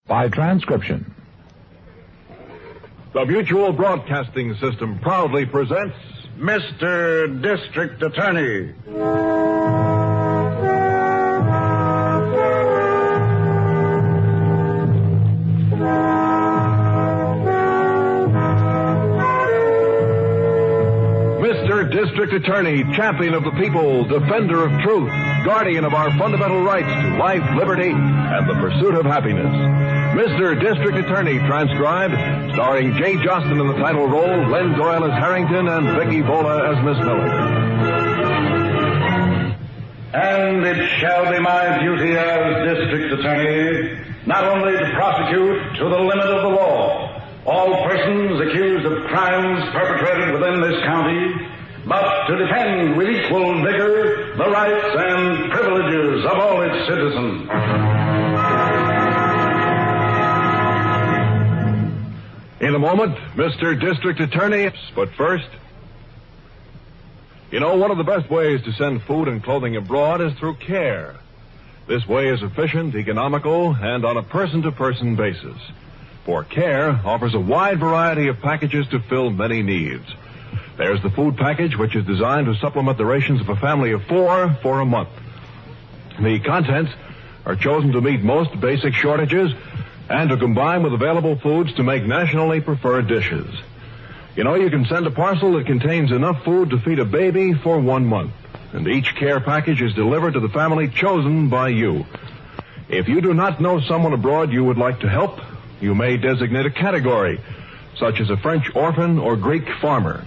by transcription. The Mutual Broadcasting System proudly presents Mr. District Attorney. Mr. District Attorney, champion of the people, defender of truth, guardian of our fundamental rights to life, liberty, and the pursuit of happiness. Mr. District Attorney, transcribed, starring Jay Jostin in the title role, Len Doyle as Harrington, and Vicky Bola as Miss Miller. And it shall be my duty as District Attorney not only to prosecute to the limit of the law all persons accused of crimes perpetrated within this county, but to defend with equal vigor the rights and privileges of all its citizens. In a moment, Mr. District Attorney, but first, you know, one of the best ways to send food and clothing abroad is through care. This way is efficient, economical, and on a person-to-person basis. For Care offers a wide variety of packages to fill many needs. There's the food package, which is designed to supplement the rations of a family of 4 for a month. The contents are chosen to meet most basic shortages and to combine with available foods to make nationally preferred dishes. You know, you can send a parcel that contains enough food to feed a baby for 1 month. And each Care package is delivered to the family chosen by you. If you do not know someone abroad you would like to help, you may designate a category, such as a French orphan or Greek farmer.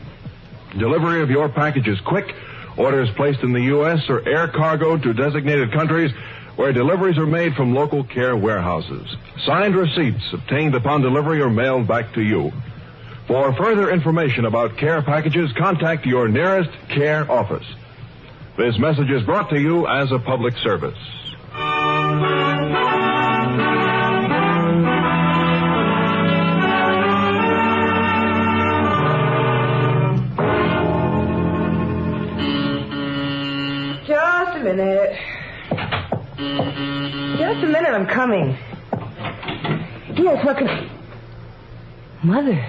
Delivery of your package is quick. Orders placed in the U.S. or air cargo to designated countries where deliveries are made from local Care warehouses. Signed receipts obtained upon delivery are mailed back to you. For further information about Care packages, contact your nearest Care office. This message is brought to you as a public service. Just a minute, I'm coming. Yes, what can... Mother.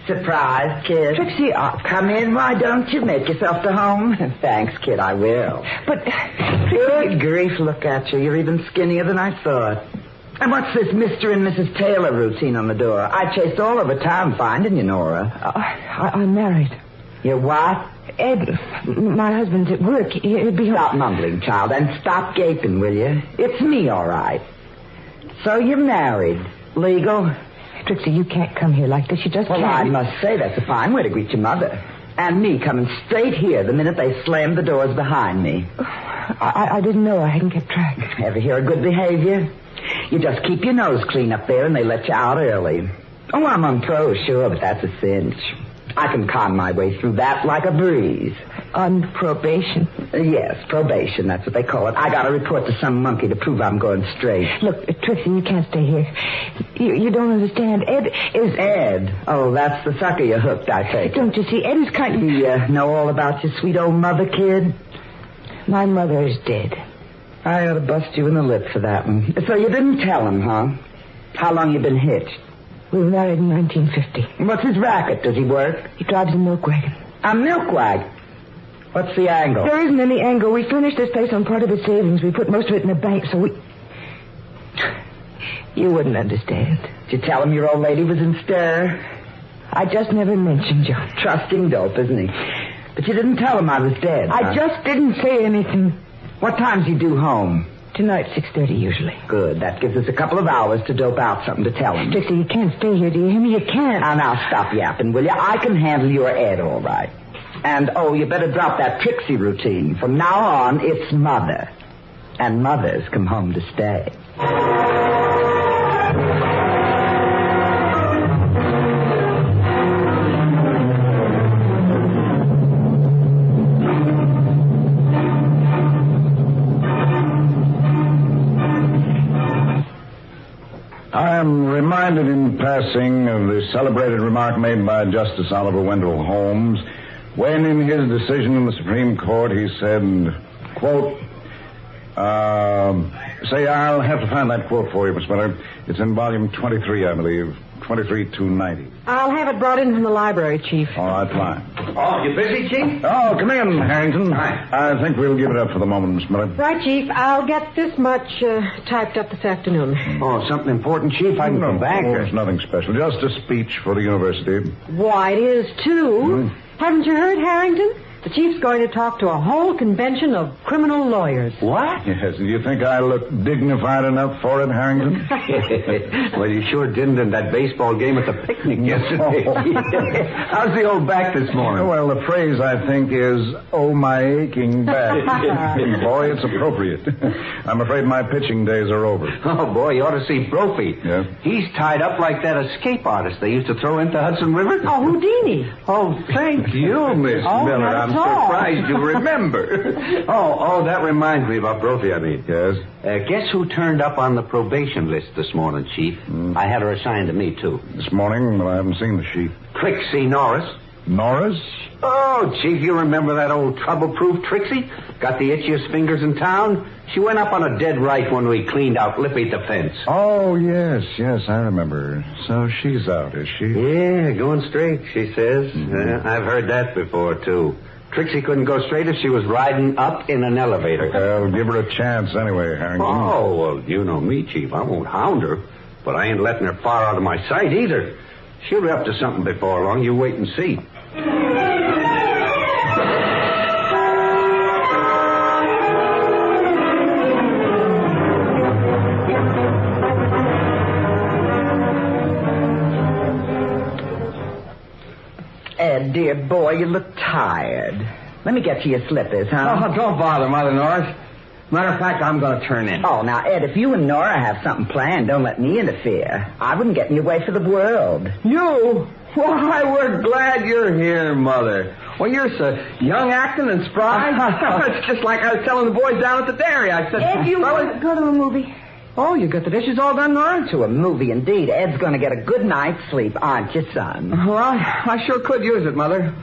Surprise, kid. Trixie, Come in, why don't you? Make yourself to home. Thanks, kid, I will. But... Good grief, look at you. You're even skinnier than I thought. And what's this Mr. and Mrs. Taylor routine on the door? I chased all over town finding you, Nora. I'm married. You're what? Ed, my husband's at work. He'll be home. Stop mumbling, child, and stop gaping, will you? It's me, all right. So you're married. Legal? Trixie, you can't come here like this. You just can't. Well, I must say that's a fine way to greet your mother. And me coming straight here the minute they slammed the doors behind me. I didn't know. I hadn't kept track. Ever hear of good behavior? You just keep your nose clean up there and they let you out early. Oh, I'm on pro, sure, but that's a cinch. I can con my way through that like a breeze. On probation? Yes, probation, that's what they call it. I got to report to some monkey to prove I'm going straight. Look, Trixie, you can't stay here. You don't understand. Ed is... Ed? Oh, that's the sucker you hooked, I take. Don't you see? Ed is kind of... You know all about your sweet old mother, kid? My mother is dead. I ought to bust you in the lip for that one. So you didn't tell him, huh? How long you been hitched? We were married in 1950. What's his racket? Does he work? He drives a milk wagon. A milk wagon? What's the angle? There isn't any angle. We furnished this place on part of his savings. We put most of it in the bank, so we... You wouldn't understand. Did you tell him your old lady was in stir? I just never mentioned you. Trusting dope, isn't he? But you didn't tell him I was dead, I just didn't say anything. What time's he due home? Tonight, 6:30 usually. Good. That gives us a couple of hours to dope out something to tell him. Trixie, you can't stay here, do you hear me? You can't. Now, stop yapping, will you? I can handle your Ed all right. And, you better drop that Trixie routine. From now on, it's Mother. And mothers come home to stay. I am reminded in passing of the celebrated remark made by Justice Oliver Wendell Holmes when in his decision in the Supreme Court he said, quote, Say, I'll have to find that quote for you, Miss Miller. It's in volume 23, I believe. 23-290. I'll have it brought in from the library, Chief. All right, fine. Oh, you busy, Chief? Oh, come in, Harrington. Hi. I think we'll give it up for the moment, Miss Miller. Right, Chief. I'll get this much typed up this afternoon. Oh, something important, Chief? I can come back. Oh, it's nothing special. Just a speech for the university. Why, it is, too. Haven't you heard, Harrington? The Chief's going to talk to a whole convention of criminal lawyers. What? Yes, do you think I look dignified enough for it, Harrington? Well, you sure didn't in that baseball game at the picnic yesterday. How's the old back this morning? Well, the phrase, I think, is, oh, my aching back. Boy, it's appropriate. I'm afraid my pitching days are over. Oh, boy, you ought to see Brophy. Yeah? He's tied up like that escape artist they used to throw into Hudson River. Oh, Houdini. Oh, thank you, Miss Miller. not I'm at all. surprised you remember. oh, that reminds me about Brophy, I mean. Yes? Guess who turned up on the probation list this morning, Chief? I had her assigned to me, too. This morning, well, I haven't seen the sheet. Trixie Norris. Norris? Oh, Chief, you remember that old trouble-proof Trixie? Got the itchiest fingers in town? She went up on a dead right when we cleaned out Lippy Defense. Oh, yes, I remember. So she's out, is she? Yeah, going straight, she says. I've heard that before, too. Trixie couldn't go straight if she was riding up in an elevator. Well, give her a chance anyway, Harrington. Oh, well, you know me, Chief. I won't hound her. But I ain't letting her far out of my sight either. She'll be up to something before long. You wait and see. Ed, dear boy, you look tired. Let me get you your slippers, huh? Oh, don't bother, Mother Norris. Matter of fact, I'm going to turn in. Oh, now, Ed, if you and Nora have something planned, don't let me interfere. I wouldn't get in your way for the world. You? Why, we're glad you're here, Mother. Well, you're so young, acting, and spry. It's just like I was telling the boys down at the dairy. I said, Ed, you want to go to a movie? Oh, you got the dishes all done, Nora? To a movie, indeed. Ed's going to get a good night's sleep, aren't you, son? Well, I sure could use it, Mother.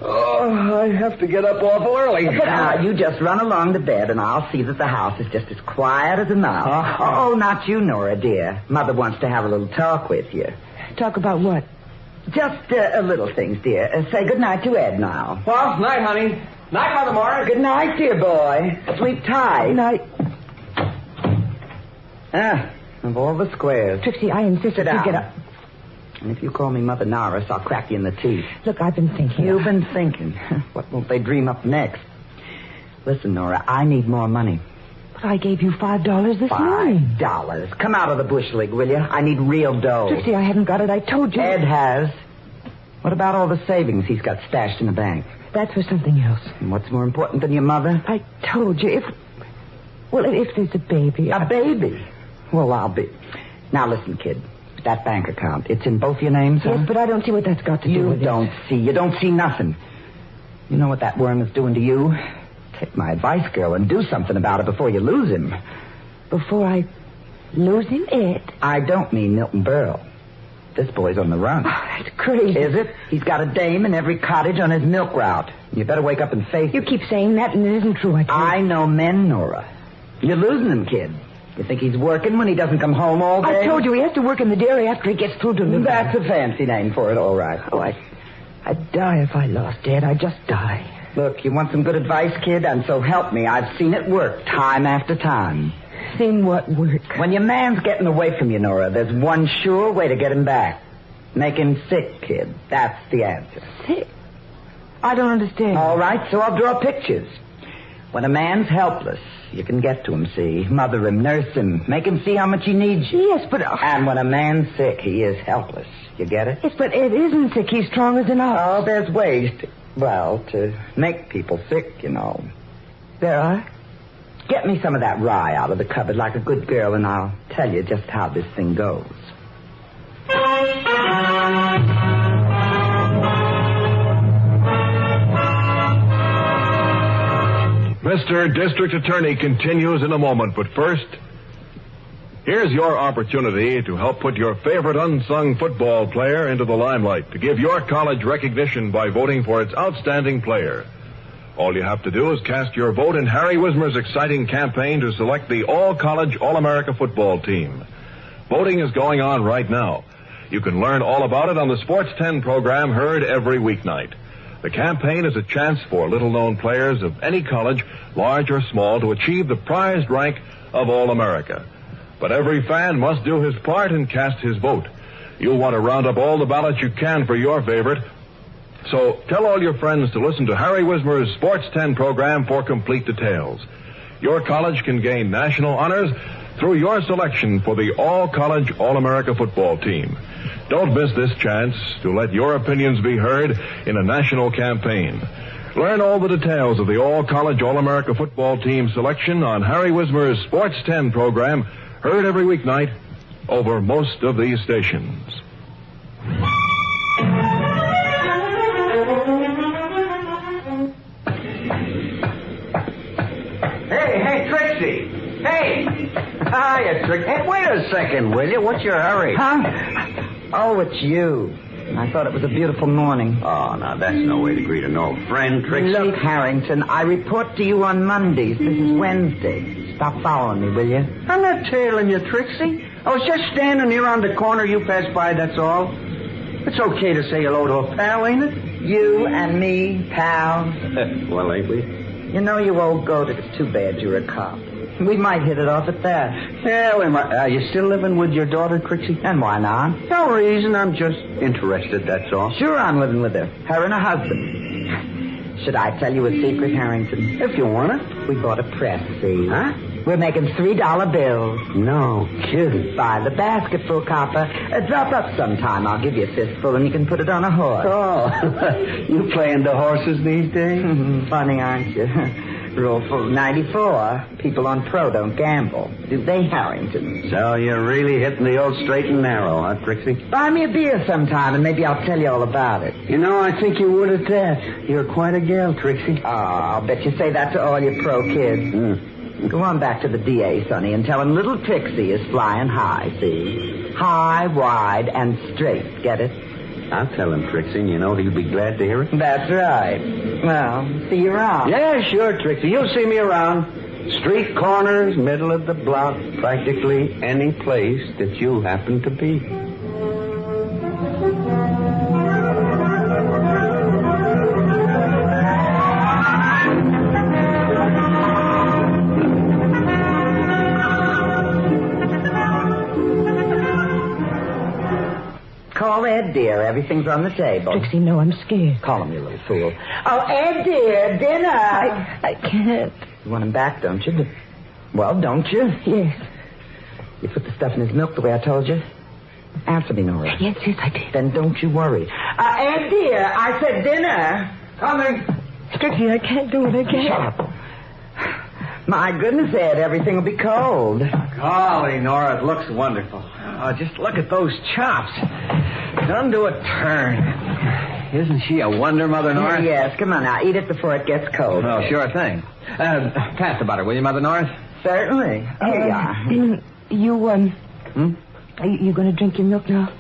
Oh, I have to get up awful early. Now, you just run along to bed, and I'll see that the house is just as quiet as a mouse. Oh, not you, Nora, dear. Mother wants to have a little talk with you. Talk about what? Just little things, dear. Say good night to Ed now. Well, night, honey. Night, Mother Morris. Good night, dear boy. Sleep tight. Good night. Of all the squares. Trixie, I insist that you get up. And if you call me Mother Norris, I'll crack you in the teeth. Look, I've been thinking. You've been thinking. What won't they dream up next? Listen, Nora, I need more money. But I gave you $5 this morning. $5. Come out of the bush league, will you? I need real dough. Trixie, I haven't got it. I told you. Ed has. What about all the savings he's got stashed in the bank? That's for something else. And what's more important than your mother? I told you, if there's a baby... A baby? Well, I'll be... Now, listen, kid. That bank account, it's in both your names, huh? Yes, but I don't see what that's got to do with it. You don't see nothing. You know what that worm is doing to you? Take my advice, girl, and do something about it before you lose him. Before I lose him, Ed? I don't mean Milton Berle. This boy's on the run. Oh, that's crazy. Is it? He's got a dame in every cottage on his milk route. You better wake up and face it. You keep saying that, and it isn't true. I know men, Nora. You're losing him, kid. You think he's working when he doesn't come home all day? I told you he has to work in the dairy after he gets through delivering. That's a fancy name for it, all right. Oh, I'd die if I lost Ed. I'd just die. Look, you want some good advice, kid? And so help me, I've seen it work time after time. Seen what work? When your man's getting away from you, Nora, there's one sure way to get him back. Make him sick, kid. That's the answer. Sick? I don't understand. All right, so I'll draw pictures. When a man's helpless, you can get to him, see? Mother him, nurse him, make him see how much he needs you. Yes, but... And when a man's sick, he is helpless. You get it? Yes, but Ed isn't sick. He's strong as an ox. Oh, there's ways to make people sick, you know. There are? Get me some of that rye out of the cupboard like a good girl, and I'll tell you just how this thing goes. Mr. District Attorney continues in a moment, but first, here's your opportunity to help put your favorite unsung football player into the limelight, to give your college recognition by voting for its outstanding player. All you have to do is cast your vote in Harry Wismer's exciting campaign to select the All-College, All-America football team. Voting is going on right now. You can learn all about it on the Sports 10 program heard every weeknight. The campaign is a chance for little-known players of any college, large or small, to achieve the prized rank of All-America. But every fan must do his part and cast his vote. You'll want to round up all the ballots you can for your favorite. So tell all your friends to listen to Harry Wismer's Sports 10 program for complete details. Your college can gain national honors through your selection for the All-College, All-America football team. Don't miss this chance to let your opinions be heard in a national campaign. Learn all the details of the All-College, All-America football team selection on Harry Wismer's Sports 10 program, heard every weeknight over most of these stations. Hey, Trixie. Hey. Hiya, Trixie. Hey, wait a second, will you? What's your hurry? Huh? Oh, it's you. I thought it was a beautiful morning. Oh, now that's no way to greet an old friend, Trixie. Look, Harrington, I report to you on Mondays. This is Wednesday. Stop following me, will you? I'm not tailing you, Trixie. I was just standing here on the corner. You passed by, that's all. It's okay to say hello to a pal, ain't it? You and me, pal. Well, ain't we? You know you old goat. It's too bad you're a cop. We might hit it off at that. Yeah, we might. Are you still living with your daughter, Trixie? And why not? No reason. I'm just interested, that's all. Sure, I'm living with her. Her and her husband. Should I tell you a secret, Harrington? If you want it. We bought a press, see? Huh? We're making $3 bills. No kidding. Buy the basketful, copper. Drop up sometime. I'll give you a fistful and you can put it on a horse. Oh, you playing the horses these days? Funny, aren't you? Rule for 94. People on pro don't gamble. Do they, Harrington? So you're really hitting the old straight and narrow, huh, Trixie? Buy me a beer sometime and maybe I'll tell you all about it. You know, I think you would at that. You're quite a gal, Trixie. Oh, I'll bet you say that to all your pro kids. Go on back to the DA, Sonny, and tell him little Trixie is flying high, see? High, wide, and straight. Get it? I'll tell him, Trixie, and you know he'll be glad to hear it. That's right. Well, see you around. Yeah, sure, Trixie. You'll see me around. Street corners, middle of the block, practically any place that you happen to be. Call Ed, dear. Everything's on the table. Trixie, no, I'm scared. Call him, you little fool. Oh, Ed, dear, dinner. I can't. You want him back, don't you? Well, don't you? Yes. You put the stuff in his milk the way I told you? Answer me, Nora. Yes, I did. Then don't you worry. Ed, dear, I said dinner. Coming. Trixie, I can't do it again. Shut up. My goodness, Ed, everything will be cold. Golly, Nora, it looks wonderful. Oh, just look at those chops. Done to a turn. Isn't she a wonder, Mother North? Yes, come on now. Eat it before it gets cold. Oh, sure thing. Pass the butter, will you, Mother North? Certainly. Here you are. You going to drink your milk now?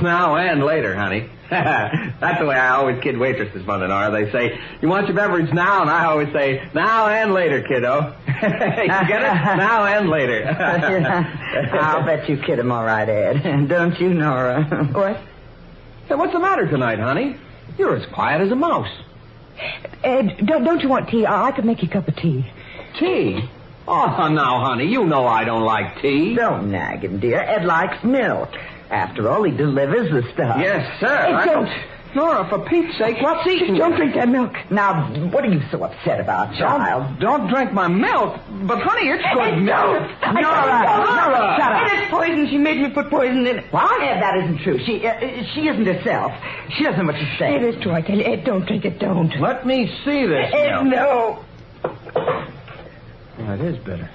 Now and later, honey. That's the way I always kid waitresses, Mother Nora. They say, you want your beverage now? And I always say, now and later, kiddo. You get it? Now and later. I'll bet you kid him all right, Ed. Don't you, Nora? What? Hey, what's the matter tonight, honey? You're as quiet as a mouse. Ed, don't you want tea? I could make you a cup of tea. Tea? Oh, now, honey, you know I don't like tea. Don't nag him, dear. Ed likes milk. After all, he delivers the stuff. Yes, sir. Ed, don't. Nora, for Pete's sake, what's eating Don't drink that milk. Now, what are you so upset about, child? Don't drink my milk. But, honey, it's good milk. Nora, shut up. It is poison. She made me put poison in it. What? Ed, that isn't true. She isn't herself. She doesn't know what to say. It is true, I tell you. Ed, don't drink it, don't. Let me see this Ed, milk. no. It is bitter.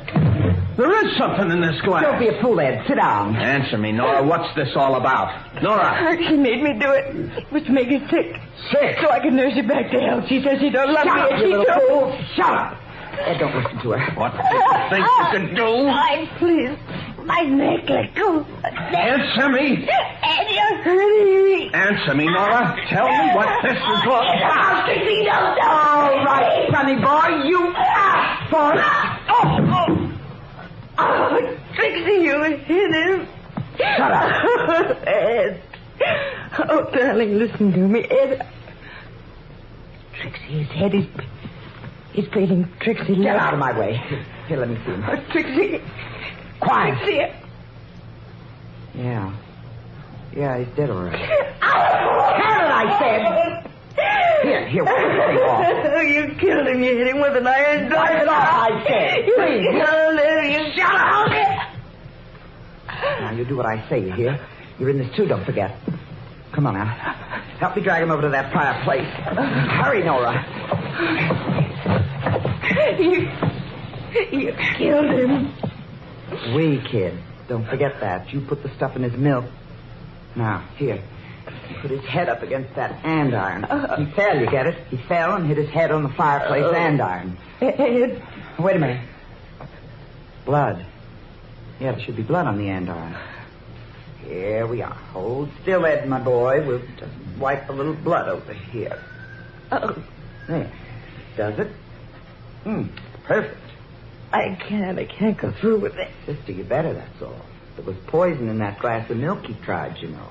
There is something in this glass. Don't be a fool, Ed. Sit down. Answer me, Nora. What's this all about? Nora. She made me do it. It was to make you sick. Sick? So I could nurse you back to health. She says she don't love Shut me. up, And you she little told... fool. Shut up. Ed, don't listen to her. What do you think you can do? Please. My neck, let go. Answer me. Eddie. Answer me, Nora. Tell me what this is like. Trixie, don't. All right, sonny boy, you asked for it. Oh, Trixie, you hit him. Shut up. Ed. Oh, darling, listen to me, Ed. Trixie, his head is bleeding. Trixie, Get out of my way. Here, let me see him. Trixie. Quiet. Trixie. Yeah, he's dead all right. Cannon, I said. Here, wipe the thing off. Oh, you killed him. You hit him with an iron dart. Wipe it off, I said. You Please. killed him. You shut up. Now, you do what I say, you hear? You're in this, too, don't forget. Come on, now. Help me drag him over to that fireplace. Hurry, Nora. You killed him. We, kid. Don't forget that. You put the stuff in his milk. Now, here. He put his head up against that andiron. He fell, you get it? He fell and hit his head on the fireplace andiron. Ed. Wait a minute. Blood. Yeah, there should be blood on the andiron. Here we are. Hold still, Ed, my boy. We'll just wipe a little blood over here. Oh, There. Does it? Perfect. I can't go through with it. Sister, you better, that's all. There was poison in that glass of milk he tried, you know.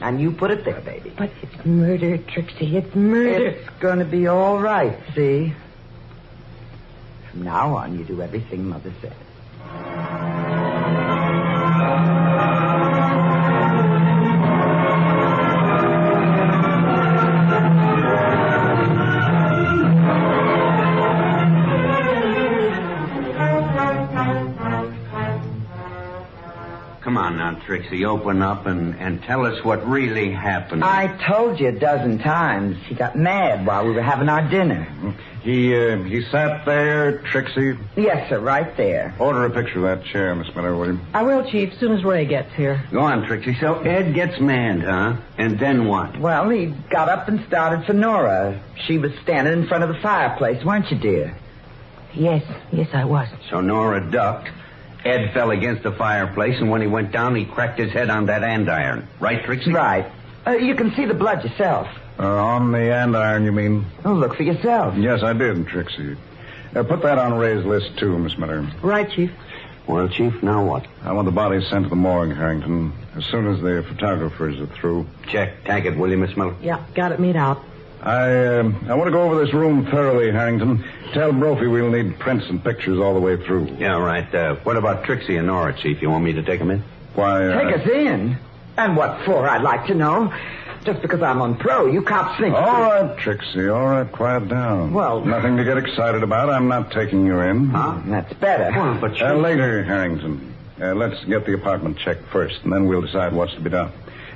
And you put it there, baby. But it's murder, Trixie. It's murder. It's going to be all right, see? From now on, you do everything Mother says. Come on now, Trixie, open up and tell us what really happened. I told you a dozen times. He got mad while we were having our dinner. He sat there, Trixie. Yes, sir, right there. Order a picture of that chair, Miss Miller, will you? I will, Chief, as soon as Ray gets here. Go on, Trixie. So Ed gets mad, huh? And then what? Well, he got up and started for Nora. She was standing in front of the fireplace, weren't you, dear? Yes, I was. So Nora ducked. Ed fell against the fireplace, and when he went down, he cracked his head on that andiron. Right, Trixie? Right. You can see the blood yourself. On the andiron, you mean? Oh, look for yourself. Yes, I did, Trixie. Put that on Ray's list, too, Miss Miller. Right, Chief. Well, Chief, now what? I want the body sent to the morgue, Harrington, as soon as the photographers are through. Check. Tag it, will you, Miss Miller? Yeah, got it made out. I want to go over this room thoroughly, Harrington. Tell Brophy we'll need prints and pictures all the way through. Yeah, right. What about Trixie and Nora, Chief? You want me to take them in? Why, Take us in? And what for, I'd like to know. Just because I'm on pro, you cops think... All right, Trixie, all right, quiet down. Well... Nothing to get excited about. I'm not taking you in. Huh? That's better. Well, but Later, Harrington. Let's get the apartment checked first, and then we'll decide what's to be done.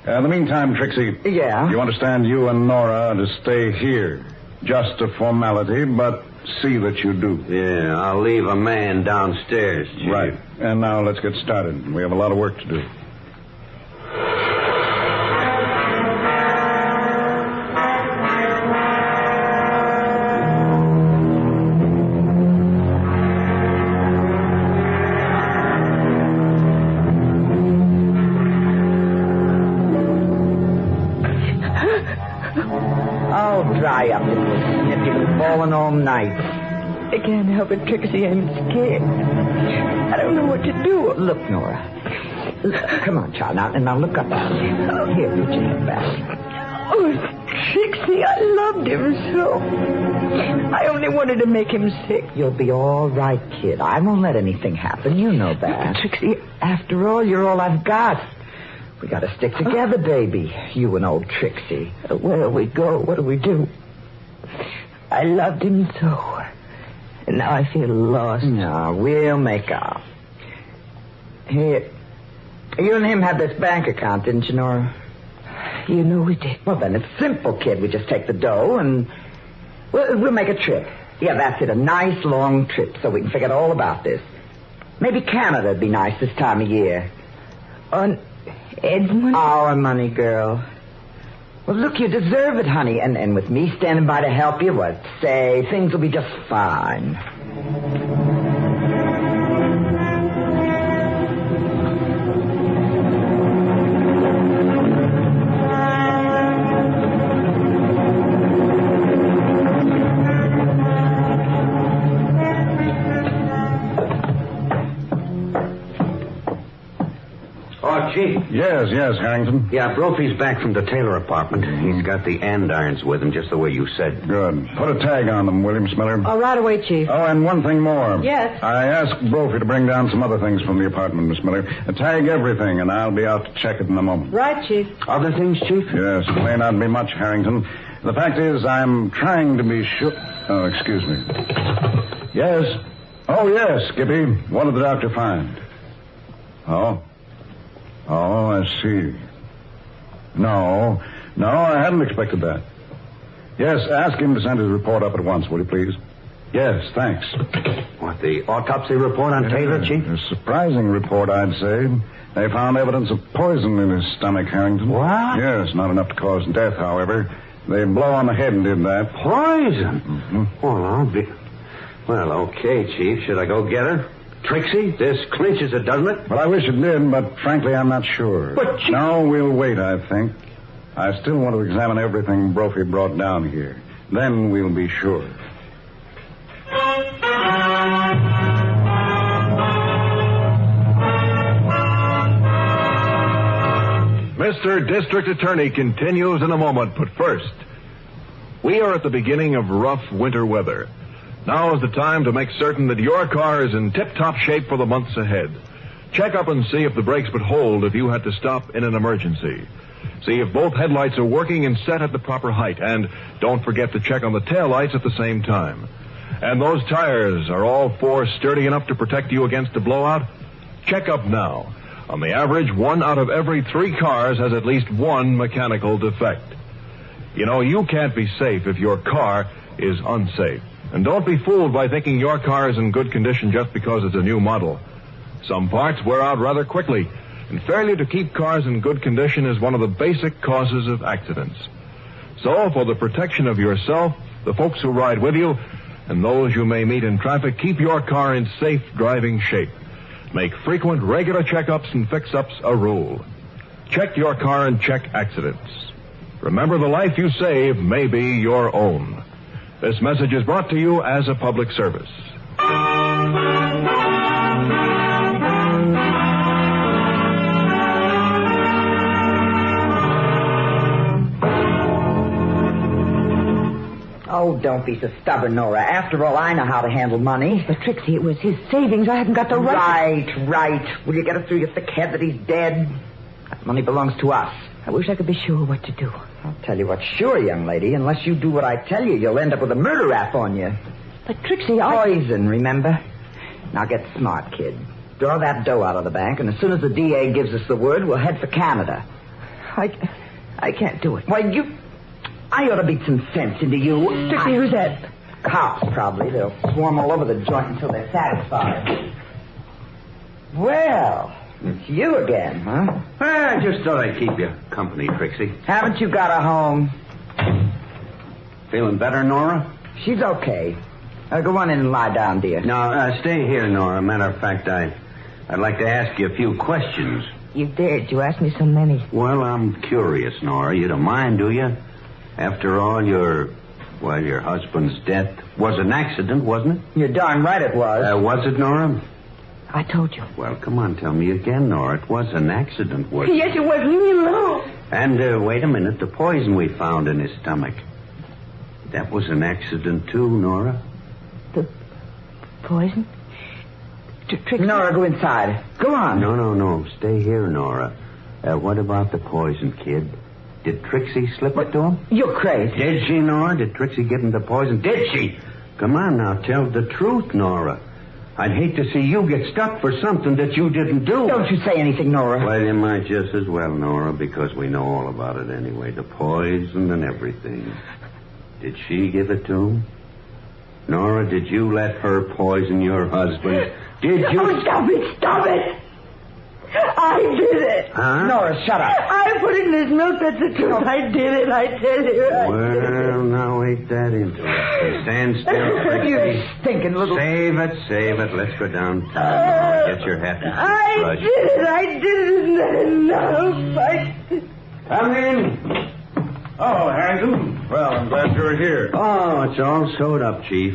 In the meantime, Trixie... Yeah? You understand you and Nora are to stay here. Just a formality, but see that you do. Yeah, I'll leave a man downstairs, Chief. Right. And now let's get started. We have a lot of work to do. Dry up. It was sniffing, falling all night. I can't help it, Trixie. I'm scared. I don't know what to do. Look, Nora. Come on, child. Now look up. Here, put your head back. Oh, Trixie, I loved him so. I only wanted to make him sick. You'll be all right, kid. I won't let anything happen. You know that. Trixie, After all, you're all I've got. We got to stick together, baby. You and old Trixie. where do we go? What do we do? I loved him so. And now I feel lost. No, we'll make up. Here. You and him had this bank account, didn't you, Nora? You know we did. Well, then it's simple, kid. We just take the dough and we'll make a trip. Yeah, that's it. A nice, long trip so we can forget all about this. Maybe Canada'd be nice this time of year. On Ed's money? Our money, girl. Well, look, you deserve it, honey. And with me standing by to help you, what, say, things will be just fine. Yes, Harrington. Yeah, Brophy's back from the Taylor apartment. He's got the andirons with him, just the way you said. Good. Put a tag on them, William Miller. Oh, right away, Chief. Oh, and one thing more. Yes? I asked Brophy to bring down some other things from the apartment, Miss Miller. Tag everything, and I'll be out to check it in a moment. Right, Chief. Other things, Chief? Yes, it may not be much, Harrington. The fact is, I'm trying to be sure... Oh, excuse me. Yes? Oh, yes, Skippy. What did the doctor find? Oh, I see. No, I hadn't expected that. Yes, ask him to send his report up at once, will you please? Yes, thanks. What, the autopsy report on Taylor, Chief? A surprising report, I'd say. They found evidence of poison in his stomach, Harrington. What? Yes, not enough to cause death, however. They blow on the head and did that. Poison? Mm-hmm. Well, I'll be... Well, okay, Chief. Should I go get her? Trixie, this clinches it, doesn't it? Well, I wish it did, but frankly, I'm not sure. But, Chief... No, we'll wait, I think. I still want to examine everything Brophy brought down here. Then we'll be sure. Mr. District Attorney continues in a moment, but first, we are at the beginning of rough winter weather. Now is the time to make certain that your car is in tip-top shape for the months ahead. Check up and see if the brakes would hold if you had to stop in an emergency. See if both headlights are working and set at the proper height. And don't forget to check on the taillights at the same time. And those tires, are all four sturdy enough to protect you against a blowout? Check up now. On the average, 1 out of every 3 cars has at least one mechanical defect. You know, you can't be safe if your car is unsafe. And don't be fooled by thinking your car is in good condition just because it's a new model. Some parts wear out rather quickly, and failure to keep cars in good condition is one of the basic causes of accidents. So, for the protection of yourself, the folks who ride with you, and those you may meet in traffic, keep your car in safe driving shape. Make frequent, regular checkups and fix-ups a rule. Check your car and check accidents. Remember, the life you save may be your own. This message is brought to you as a public service. Oh, don't be so stubborn, Nora. After all, I know how to handle money. But, Trixie, it was his savings. I haven't got the right... Right. Will you get it through your thick head that he's dead? That money belongs to us. I wish I could be sure what to do. I'll tell you what, sure, young lady. Unless you do what I tell you, you'll end up with a murder rap on you. But, Trixie, Poison, remember? Now get smart, kid. Draw that dough out of the bank, and as soon as the DA gives us the word, we'll head for Canada. I can't do it. Why, I ought to beat some sense into you. Trixie, who's that? Cops, probably. They'll swarm all over the joint until they're satisfied. Well, it's you again, huh? I just thought I'd keep you company, Trixie. Haven't you got a home? Feeling better, Nora? She's okay. Go on in and lie down, dear. No, stay here, Nora. Matter of fact, I'd like to ask you a few questions. You dared. You asked me so many. Well, I'm curious, Nora. You don't mind, do you? After all, your husband's death was an accident, wasn't it? You're darn right it was. Was it, Nora? I told you. Well, come on, tell me again, Nora. It was an accident, wasn't it? Yes, it was. Leave me alone. And, wait a minute. The poison we found in his stomach. That was an accident, too, Nora. The poison? Trixie? Nora, go inside. Go on. No. Stay here, Nora. What about the poison, kid? Did Trixie slip it to him? You're crazy. Did she, Nora? Did Trixie give him the poison? Did she? Come on now, tell the truth, Nora. I'd hate to see you get stuck for something that you didn't do. Don't you say anything, Nora. Well, you might just as well, Nora, because we know all about it anyway. The poison and everything. Did she give it to him? Nora, did you let her poison your husband? Did you... Oh, stop it! I did it. Huh? Nora, shut up. I put it in his milk. That's the truth. I did it. I tell you. Well, now ain't that interesting. Stand still, Trixie. You stinking little... Save it. Let's go downtown. Nora. Get your hat and I did it. Isn't that enough? Come in. Oh, Harrington. Well, I'm glad you're here. Oh, it's all sewed up, Chief.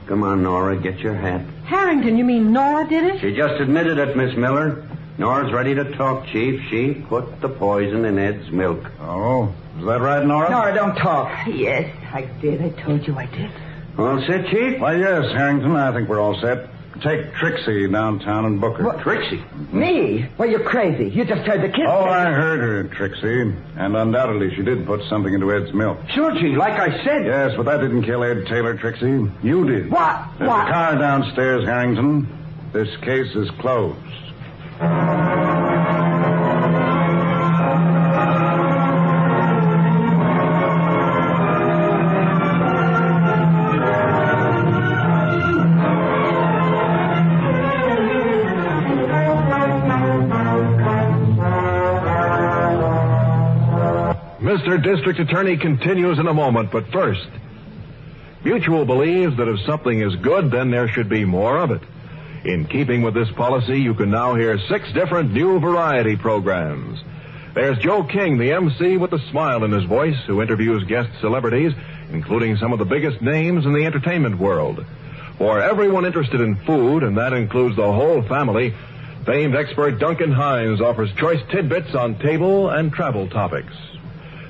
Come on, Nora, get your hat. Harrington, you mean Nora did it? She just admitted it, Miss Miller. Nora's ready to talk, Chief. She put the poison in Ed's milk. Oh, is that right, Nora? Nora, don't talk. Yes, I did. I told you I did. All set, Chief? Why, yes, Harrington. I think we're all set. Take Trixie downtown and book her. What? Trixie? Me? Well, you're crazy. You just heard the kid. Oh, say- I heard her, Trixie. And undoubtedly she did put something into Ed's milk. Sure, Chief, like I said. Yes, but that didn't kill Ed Taylor, Trixie. You did. What? There's What? a car downstairs, Harrington. This case is closed. Mr. District Attorney continues in a moment, but first, Mutual believes that if something is good, then there should be more of it. In keeping with this policy, you can now hear 6 different new variety programs. There's Joe King, the MC with a smile in his voice, who interviews guest celebrities, including some of the biggest names in the entertainment world. For everyone interested in food, and that includes the whole family, famed expert Duncan Hines offers choice tidbits on table and travel topics.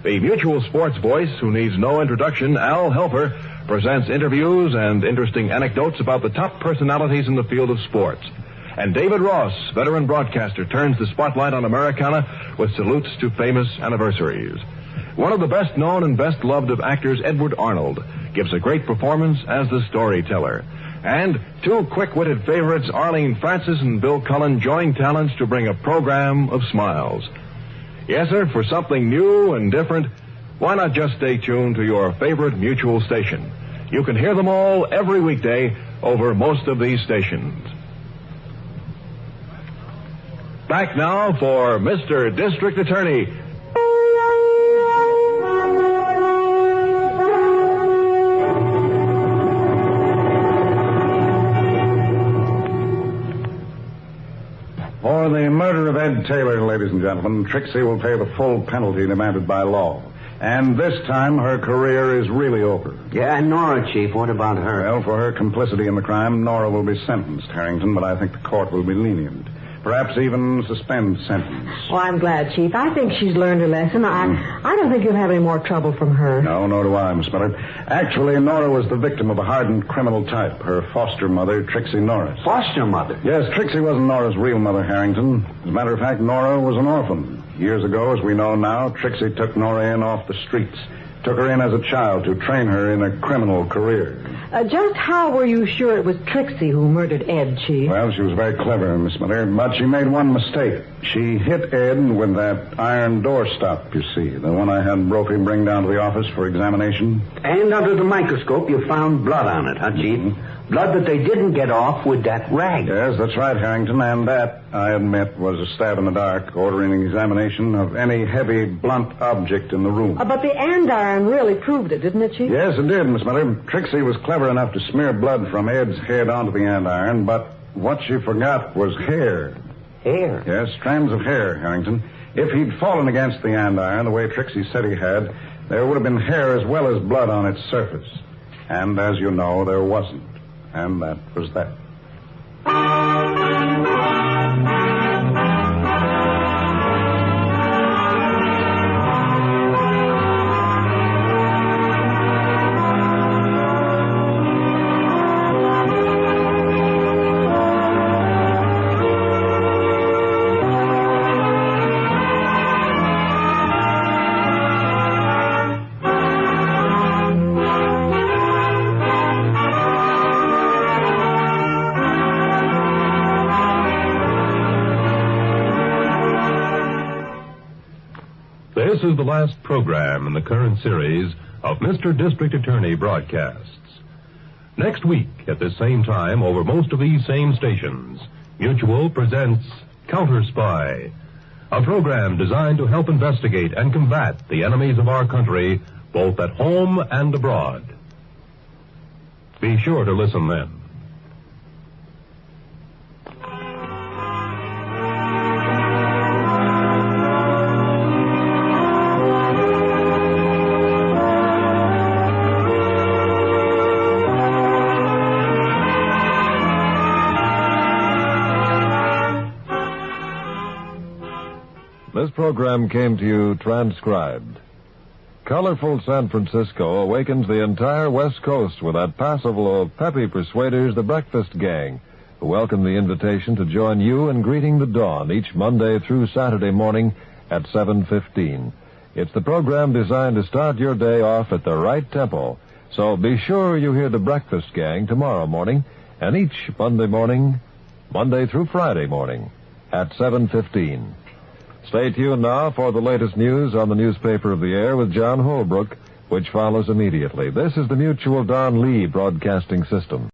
The Mutual sports voice, who needs no introduction, Al Helper, presents interviews and interesting anecdotes about the top personalities in the field of sports. And David Ross, veteran broadcaster, turns the spotlight on Americana with salutes to famous anniversaries. One of the best known and best loved of actors, Edward Arnold, gives a great performance as the storyteller. And 2 quick-witted favorites, Arlene Francis and Bill Cullen, join talents to bring a program of smiles. Yes, sir, for something new and different, why not just stay tuned to your favorite Mutual station? You can hear them all every weekday over most of these stations. Back now for Mr. District Attorney. For the murder of Ed Taylor, ladies and gentlemen, Trixie will pay the full penalty demanded by law. And this time, her career is really over. Yeah, and Nora, Chief, what about her? Well, for her complicity in the crime, Nora will be sentenced, Harrington, but I think the court will be lenient. Perhaps even suspend sentence. Well, I'm glad, Chief. I think she's learned her lesson. I don't think you'll have any more trouble from her. No, nor do I, Miss Miller. Actually, Nora was the victim of a hardened criminal type. Her foster mother, Trixie Norris. Foster mother? Yes, Trixie wasn't Nora's real mother, Harrington. As a matter of fact, Nora was an orphan. Years ago, as we know now, Trixie took Nora in off the streets. Took her in as a child to train her in a criminal career. Just how were you sure it was Trixie who murdered Ed, Chief? Well, she was very clever, Miss Miller, but she made one mistake. She hit Ed with that iron doorstop, you see, the one I had Brophy bring down to the office for examination. And under the microscope, you found blood on it, huh, Chief? Mm-hmm. Blood that they didn't get off with that rag. Yes, that's right, Harrington, and that, I admit, was a stab in the dark, ordering an examination of any heavy, blunt object in the room. But the andiron really proved it, didn't it, Chief? Yes, it did, Miss Miller. Trixie was clever enough to smear blood from Ed's head onto the andiron, but what she forgot was hair. Hair? Yes, strands of hair, Harrington. If he'd fallen against the andiron the way Trixie said he had, there would have been hair as well as blood on its surface. And as you know, there wasn't. And that was that. This is the last program in the current series of Mr. District Attorney broadcasts. Next week, at this same time, over most of these same stations, Mutual presents Counter Spy, a program designed to help investigate and combat the enemies of our country, both at home and abroad. Be sure to listen then. program came to you transcribed. Colorful San Francisco awakens the entire West Coast with that passable of peppy persuaders, the Breakfast Gang, who welcome the invitation to join you in greeting the dawn each Monday through Saturday morning at 7:15. It's the program designed to start your day off at the right tempo. So be sure you hear the Breakfast Gang tomorrow morning and each Monday morning, Monday through Friday morning at 7:15. Stay tuned now for the latest news on the newspaper of the air with John Holbrook, which follows immediately. This is the Mutual Don Lee Broadcasting System.